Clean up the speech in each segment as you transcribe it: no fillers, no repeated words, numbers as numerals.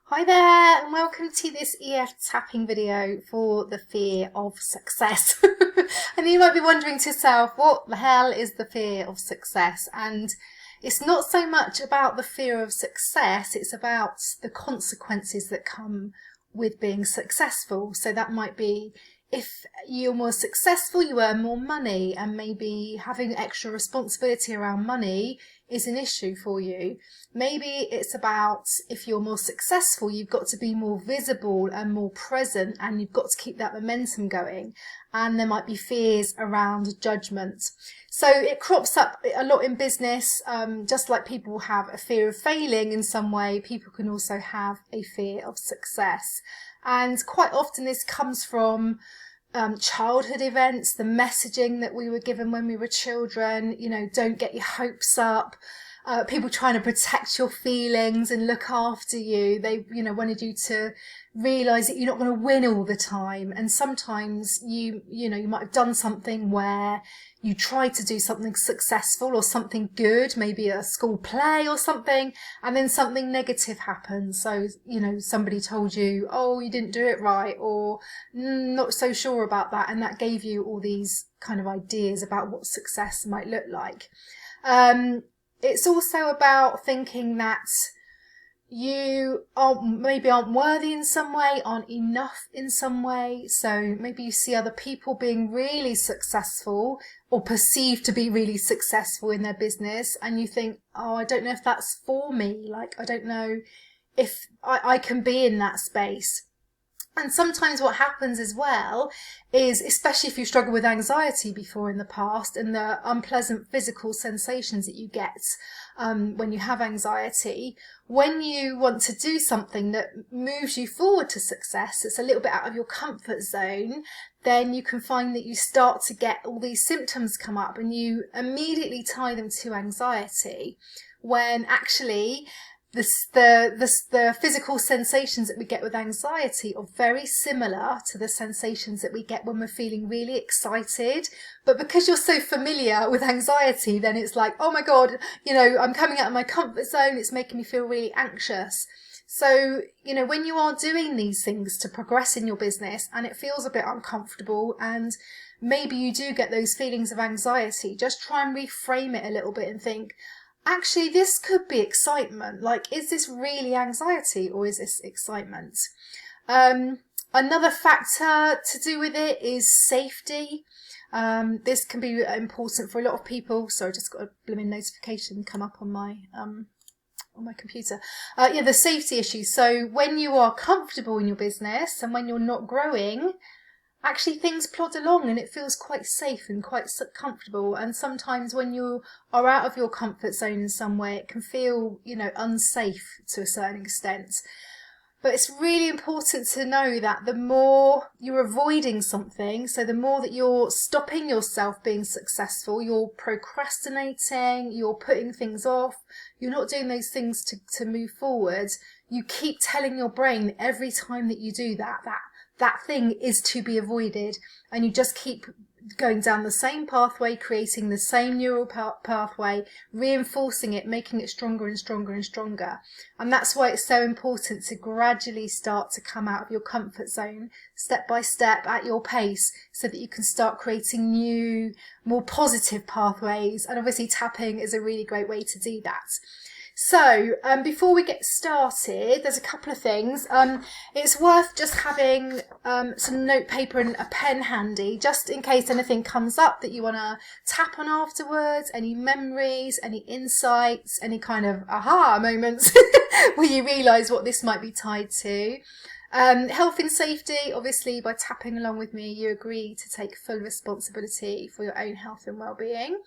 Hi there and welcome to this EFT tapping video for the fear of success. And you might be wondering to yourself, what the hell is the fear of success? And it's not so much about the fear of success, it's about the consequences that come with being successful. So that might be, if you're more successful, you earn more money, and maybe having extra responsibility around money is an issue for you. Maybe it's about, if you're more successful, you've got to be more visible and more present, and you've got to keep that momentum going. And there might be fears around judgment. So it crops up a lot in business. Just like people have a fear of failing in some way, people can also have a fear of success. And quite often this comes from childhood events, the messaging that we were given when we were children, don't get your hopes up. People trying to protect your feelings and look after you. They, wanted you to realise that you're not going to win all the time. And sometimes you might have done something where you tried to do something successful or something good, maybe a school play or something, and then something negative happened. So, somebody told you, oh, you didn't do it right, or not so sure about that. And that gave you all these kind of ideas about what success might look like. It's also about thinking that you aren't worthy in some way, aren't enough in some way. So maybe you see other people being really successful or perceived to be really successful in their business, and you think, oh, I don't know if that's for me. Like, I don't know if I can be in that space. And sometimes what happens as well is, especially if you struggle with anxiety before in the past and the unpleasant physical sensations that you get when you have anxiety, when you want to do something that moves you forward to success, it's a little bit out of your comfort zone, then you can find that you start to get all these symptoms come up and you immediately tie them to anxiety, when actually the physical sensations that we get with anxiety are very similar to the sensations that we get when we're feeling really excited. But because you're so familiar with anxiety, then it's like, oh my God, I'm coming out of my comfort zone. It's making me feel really anxious. So, when you are doing these things to progress in your business and it feels a bit uncomfortable and maybe you do get those feelings of anxiety, just try and reframe it a little bit and think, actually, this could be excitement. Like, is this really anxiety or is this excitement? Another factor to do with it is safety. This can be important for a lot of people. So I just got a blooming notification come up on my computer. The safety issues. So when you are comfortable in your business and when you're not growing, actually things plod along and it feels quite safe and quite comfortable. And sometimes when you are out of your comfort zone in some way, it can feel, unsafe to a certain extent. But it's really important to know that the more you're avoiding something, so the more that you're stopping yourself being successful, you're procrastinating, you're putting things off, you're not doing those things to move forward, you keep telling your brain that every time that you do that thing is to be avoided, and you just keep going down the same pathway, creating the same neural pathway, reinforcing it, making it stronger and stronger and stronger. And that's why it's so important to gradually start to come out of your comfort zone, step by step at your pace, so that you can start creating new, more positive pathways. And obviously tapping is a really great way to do that. So before we get started, there's a couple of things. It's worth just having some notepaper and a pen handy, just in case anything comes up that you want to tap on afterwards, any memories, any insights, any kind of aha moments where you realise what this might be tied to. Health and safety, obviously by tapping along with me, you agree to take full responsibility for your own health and well-being.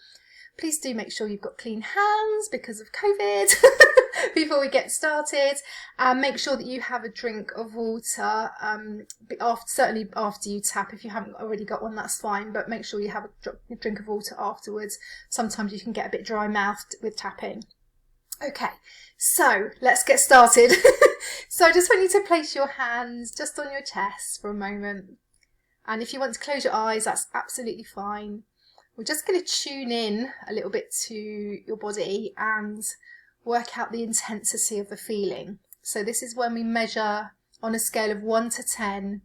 Please do make sure you've got clean hands because of COVID before we get started. And make sure that you have a drink of water, certainly after you tap. If you haven't already got one, that's fine, but make sure you have a drink of water afterwards. Sometimes you can get a bit dry-mouthed with tapping. Okay, so let's get started. So I just want you to place your hands just on your chest for a moment. And if you want to close your eyes, that's absolutely fine. We're just going to tune in a little bit to your body and work out the intensity of the feeling. So this is when we measure on a scale of 1 to 10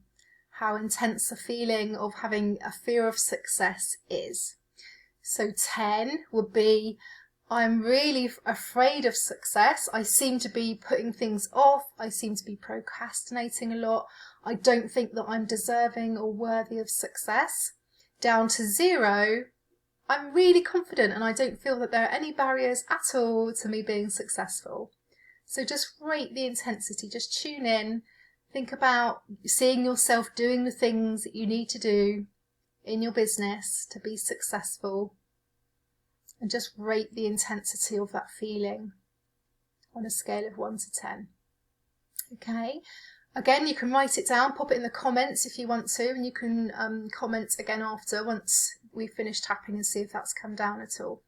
how intense the feeling of having a fear of success is. So 10 would be, I'm really afraid of success. I seem to be putting things off. I seem to be procrastinating a lot. I don't think that I'm deserving or worthy of success. Down to 0, I'm really confident and I don't feel that there are any barriers at all to me being successful. So just rate the intensity, just tune in, think about seeing yourself doing the things that you need to do in your business to be successful, and just rate the intensity of that feeling on a scale of 1 to 10. Okay, again, you can write it down, pop it in the comments if you want to, and you can comment again after once we finish tapping and see if that's come down at all.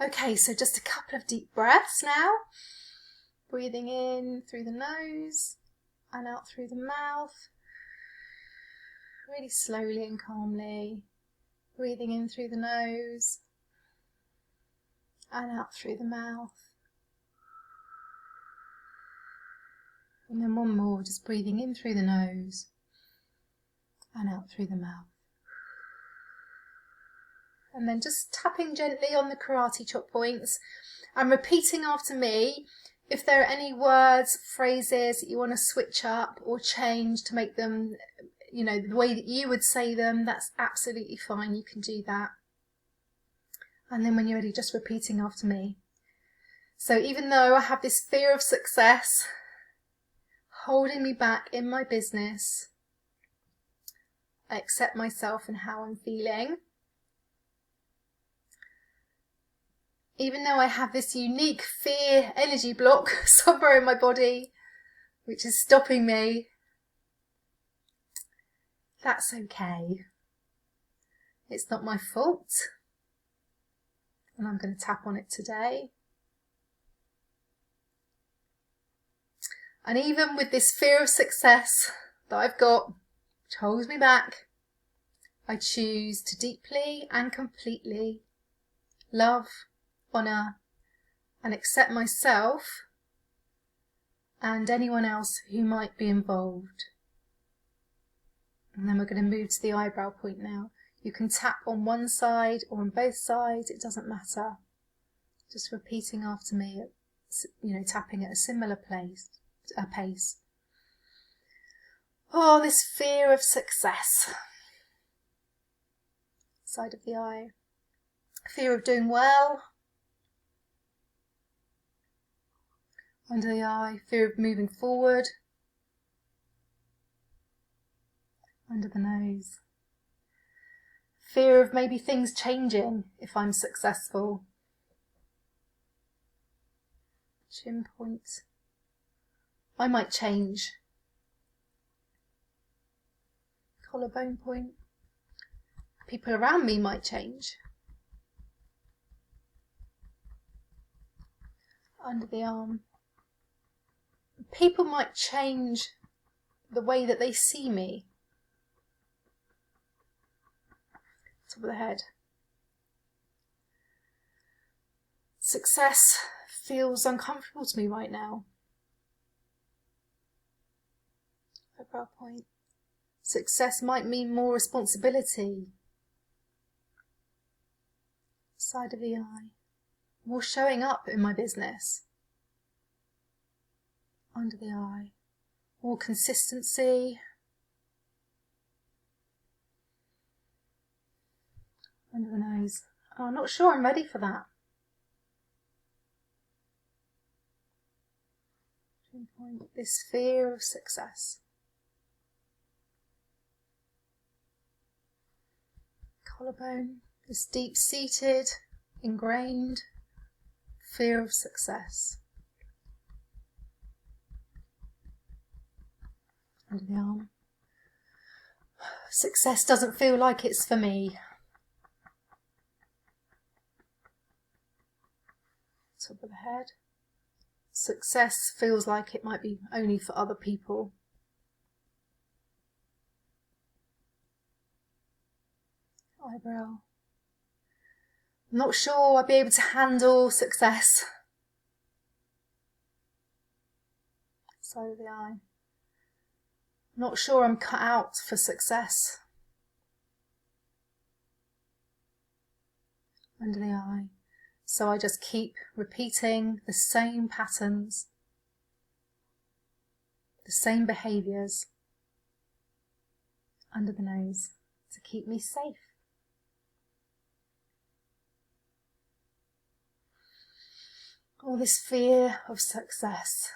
Okay, so just a couple of deep breaths now. Breathing in through the nose and out through the mouth. Really slowly and calmly. Breathing in through the nose and out through the mouth. And then one more, just breathing in through the nose and out through the mouth. And then just tapping gently on the karate chop points and repeating after me. If there are any words, phrases that you want to switch up or change to make them, you know, the way that you would say them, that's absolutely fine. You can do that. And then when you're ready, just repeating after me. So even though I have this fear of success holding me back in my business, I accept myself and how I'm feeling. Even though I have this unique fear energy block somewhere in my body, which is stopping me, that's okay. It's not my fault. And I'm going to tap on it today. And even with this fear of success that I've got, which holds me back, I choose to deeply and completely love, honour and accept myself and anyone else who might be involved. And then we're going to move to the eyebrow point now. You can tap on one side or on both sides, it doesn't matter. Just repeating after me, tapping at a similar pace. Oh, this fear of success. Side of the eye. Fear of doing well. Under the eye, fear of moving forward. Under the nose. Fear of maybe things changing if I'm successful. Chin point. I might change. Collarbone point. People around me might change. Under the arm. People might change the way that they see me. Top of the head. Success feels uncomfortable to me right now. Eyebrow point. Success might mean more responsibility. Side of the eye. More showing up in my business. Under the eye. More consistency. Under the nose. Oh, I'm not sure I'm ready for that. Chin point. This fear of success. Collarbone. This deep-seated, ingrained fear of success. Under the arm. Success doesn't feel like it's for me. Top of the head. Success feels like it might be only for other people. Eyebrow. I'm not sure I'll be able to handle success. Side of the eye. Not sure I'm cut out for success. Under the eye. So I just keep repeating the same patterns, the same behaviours under the nose to keep me safe. All this fear of success.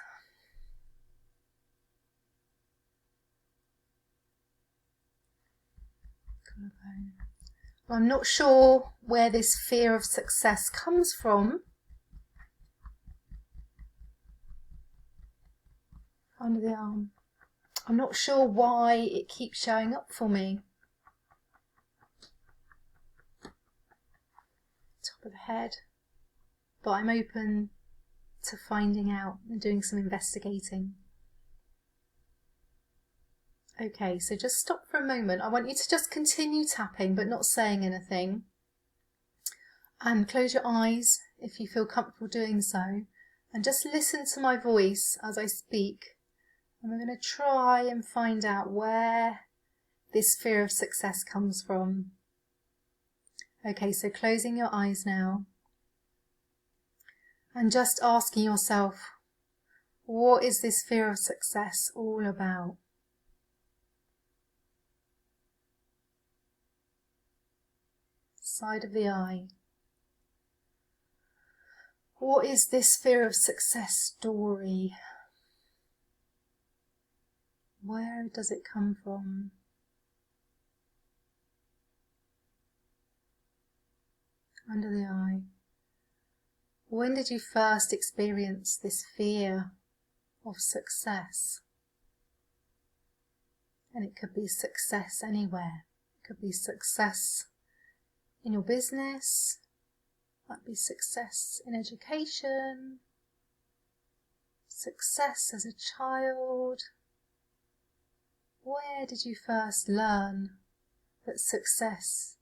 Collarbone. I'm not sure where this fear of success comes from. Under the arm. I'm not sure why it keeps showing up for me. Top of the head. But I'm open to finding out and doing some investigating. Okay, so just stop for a moment. I want you to just continue tapping but not saying anything. And close your eyes if you feel comfortable doing so. And just listen to my voice as I speak. And we're going to try and find out where this fear of success comes from. Okay, so closing your eyes now. And just asking yourself, what is this fear of success all about? Side of the eye. What is this fear of success story? Where does it come from? Under the eye. When did you first experience this fear of success? And it could be success anywhere. It could be success in your business, might be success in education, success as a child. Where did you first learn that success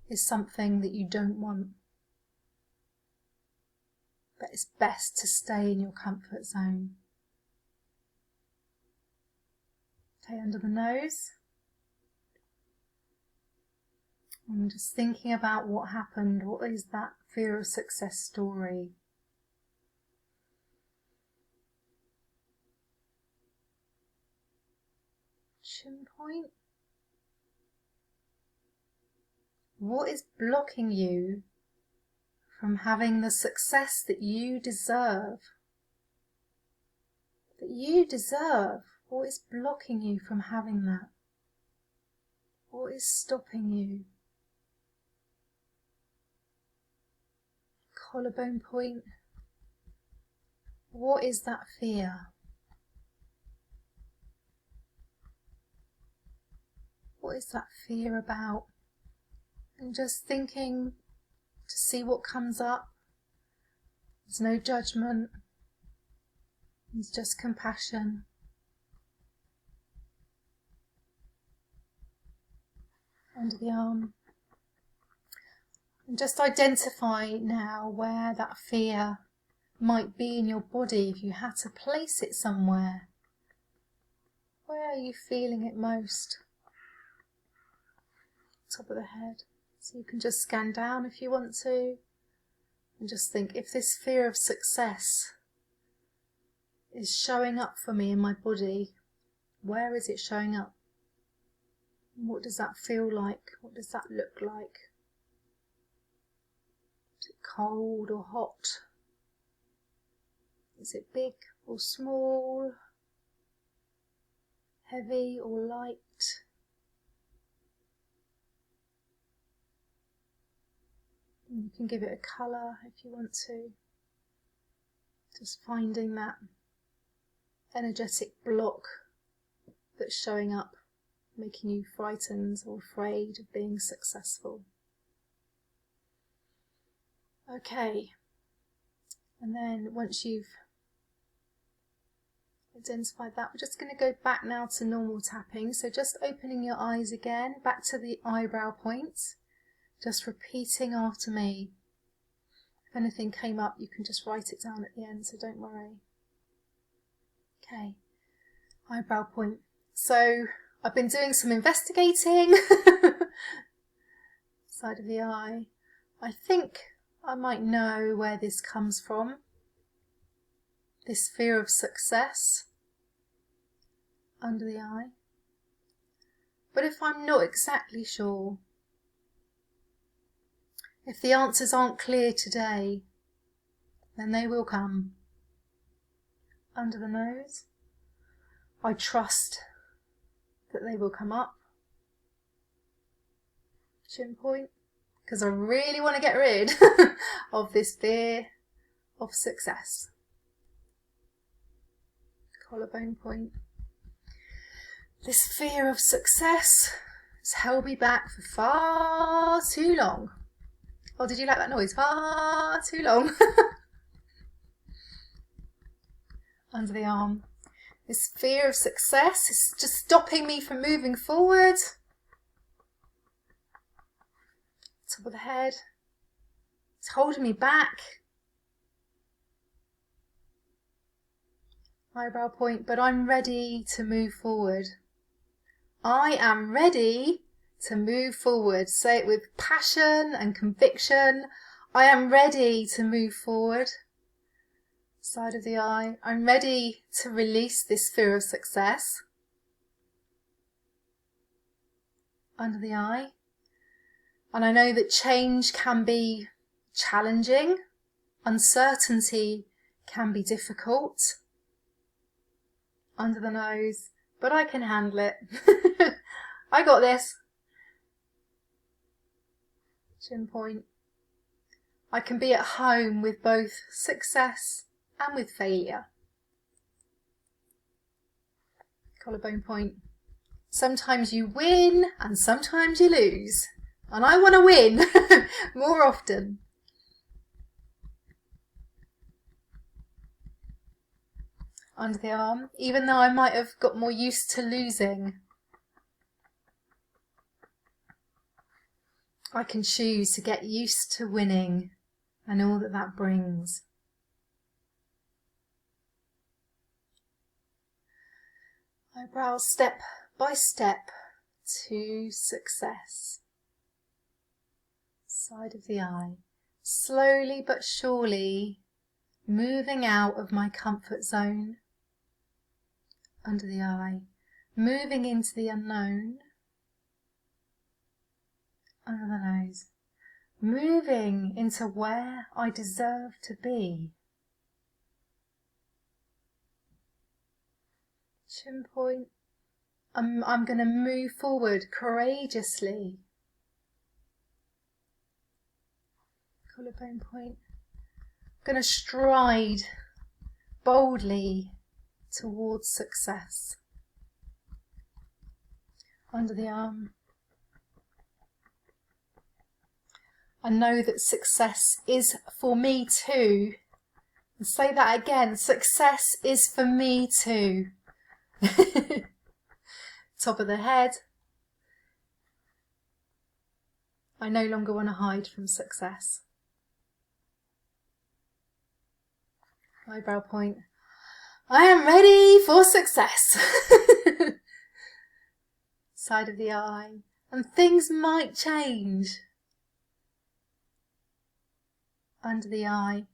is something that you don't want? That it's best to stay in your comfort zone. Okay, under the nose. I'm just thinking about what happened. What is that fear of success story? Chin point. What is blocking you from having the success that you deserve? That you deserve. What is blocking you from having that? What is stopping you? Collarbone point. What is that fear? What is that fear about? And just thinking to see what comes up. There's no judgment. It's just compassion. Under the arm. And just identify now where that fear might be in your body if you had to place it somewhere. Where are you feeling it most? Top of the head. So you can just scan down if you want to. And just think, if this fear of success is showing up for me in my body, where is it showing up? What does that feel like? What does that look like? Is it cold or hot? Is it big or small? Heavy or light? And you can give it a colour if you want to. Just finding that energetic block that's showing up, making you frightened or afraid of being successful. Okay, and then once you've identified that, we're just going to go back now to normal tapping. So just opening your eyes again, back to the eyebrow point, just repeating after me. If anything came up, you can just write it down at the end, so don't worry. Okay, eyebrow point. So I've been doing some investigating. Side of the eye. I think I might know where this comes from. This fear of success under the eye. But if I'm not exactly sure, if the answers aren't clear today, then they will come. Under the nose. I trust that they will come up. Chin point, because I really want to get rid of this fear of success. Collarbone point. This fear of success has held me back for far too long. Oh, did you like that noise? Far too long. Under the arm. This fear of success is just stopping me from moving forward. Top of the head. It's holding me back. Eyebrow point, but I'm ready to move forward. I am ready to move forward. Say it with passion and conviction. I am ready to move forward. Side of the eye. I'm ready to release this fear of success. Under the eye. And I know that change can be challenging. Uncertainty can be difficult. Under the nose. But I can handle it. I got this. Chin point. I can be at home with both success and with failure. Collarbone point. Sometimes you win and sometimes you lose. And I want to win more often. Under the arm, even though I might have got more used to losing, I can choose to get used to winning and all that that brings. Eyebrows step by step to success. Side of the eye, slowly but surely moving out of my comfort zone. Under the eye, moving into the unknown. Under the nose, moving into where I deserve to be. Chin point. I'm going to move forward courageously. Collarbone point. I'm going to stride boldly towards success. Under the arm. I know that success is for me too. And say that again. Success is for me too. Top of the head. I no longer want to hide from success. Eyebrow point. I am ready for success. Side of the eye. And things might change. Under the eye.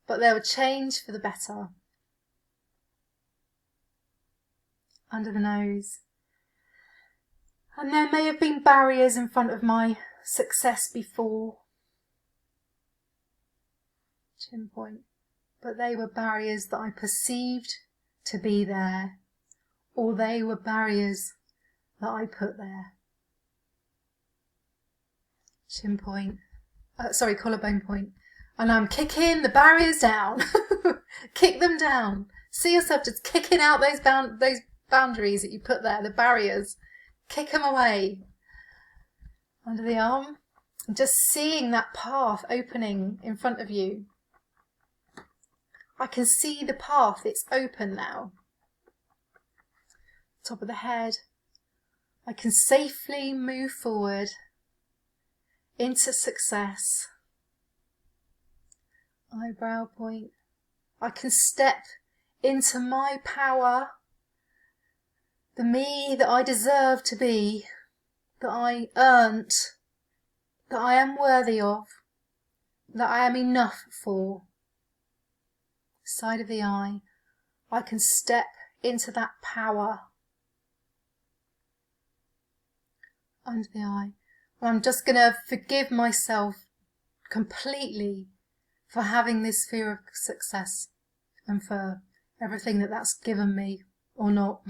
But they will change for the better. Under the nose. And there may have been barriers in front of my success before. Chin point. But they were barriers that I perceived to be there, or they were barriers that I put there. Chin point. Collarbone point. And I'm kicking the barriers down. Kick them down. See yourself just kicking out those boundaries that you put there, the barriers. Kick them away. Under the arm. Just seeing that path opening in front of you. I can see the path, it's open now. Top of the head. I can safely move forward into success. Eyebrow point. I can step into my power, the me that I deserve to be, that I earned, that I am worthy of, that I am enough for. Side of the eye, I can step into that power. Under the eye, I'm just going to forgive myself completely for having this fear of success and for everything that that's given me or not.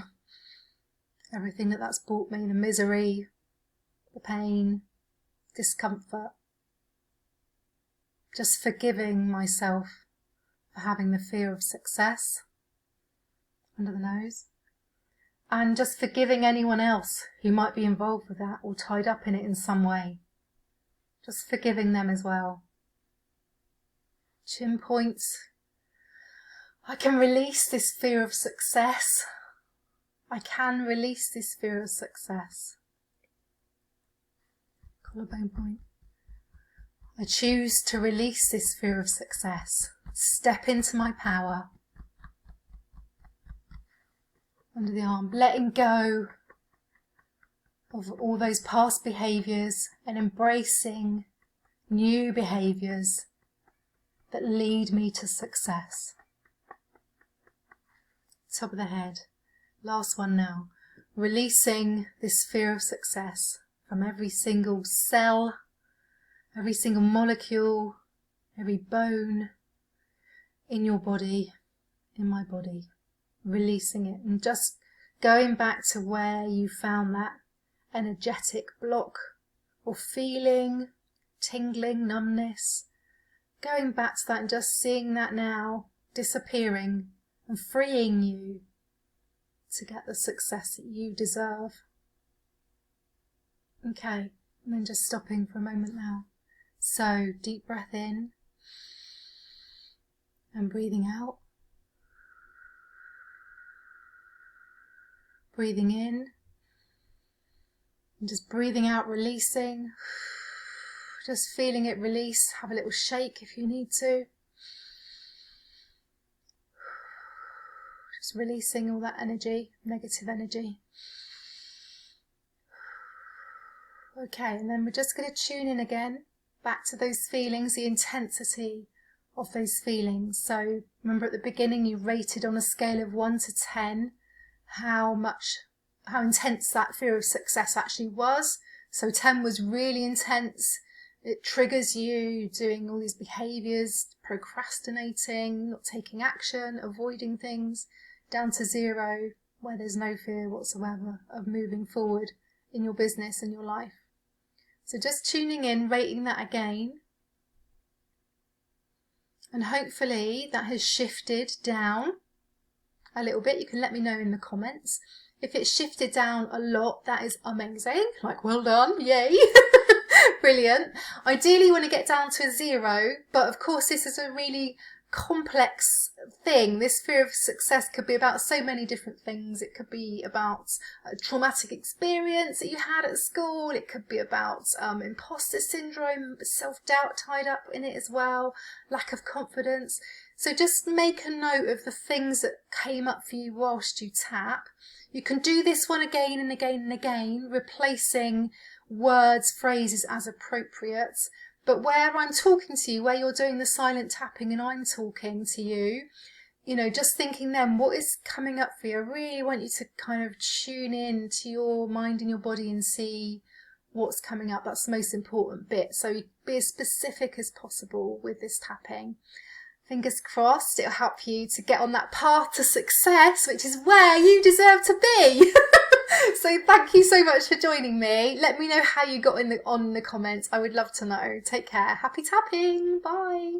Everything that that's brought me, the misery, the pain, discomfort. Just forgiving myself for having the fear of success under the nose. And just forgiving anyone else who might be involved with that or tied up in it in some way. Just forgiving them as well. Chin points. I can release this fear of success. I can release this fear of success. Collarbone point. I choose to release this fear of success. Step into my power. Under the arm, letting go of all those past behaviours and embracing new behaviours that lead me to success. Top of the head, last one now. Releasing this fear of success from every single cell, every single molecule, every bone in your body, in my body. Releasing it and just going back to where you found that energetic block or feeling, tingling, numbness. Going back to that and just seeing that now disappearing and freeing you to get the success that you deserve. Okay, and then just stopping for a moment now. So deep breath in and breathing out. Breathing in and just breathing out, releasing. Just feeling it release. Have a little shake if you need to. Just releasing all that energy, negative energy. Okay, and then we're just going to tune in again, back to those feelings, the intensity of those feelings. So remember at the beginning you rated on a scale of 1 to 10 how intense that fear of success actually was. So 10 was really intense. It triggers you doing all these behaviours, procrastinating, not taking action, avoiding things, down to 0 where there's no fear whatsoever of moving forward in your business and your life. So just tuning in, rating that again. And hopefully that has shifted down a little bit. You can let me know in the comments. If it's shifted down a lot, that is amazing. Like, well done, yay. Brilliant. Ideally you want to get down to a 0, but of course this is a really complex thing. This fear of success could be about so many different things. It could be about a traumatic experience that you had at school. It could be about imposter syndrome, self-doubt tied up in it as well, lack of confidence. So just make a note of the things that came up for you whilst you tap. You can do this one again and again and again, replacing words, phrases as appropriate. But where I'm talking to you, where you're doing the silent tapping and I'm talking to you, you know, just thinking then, what is coming up for you? I really want you to kind of tune in to your mind and your body and see what's coming up. That's the most important bit. So be as specific as possible with this tapping. Fingers crossed, it'll help you to get on that path to success, which is where you deserve to be. So thank you so much for joining me. Let me know how you got on the comments. I would love to know. Take care. Happy tapping. Bye.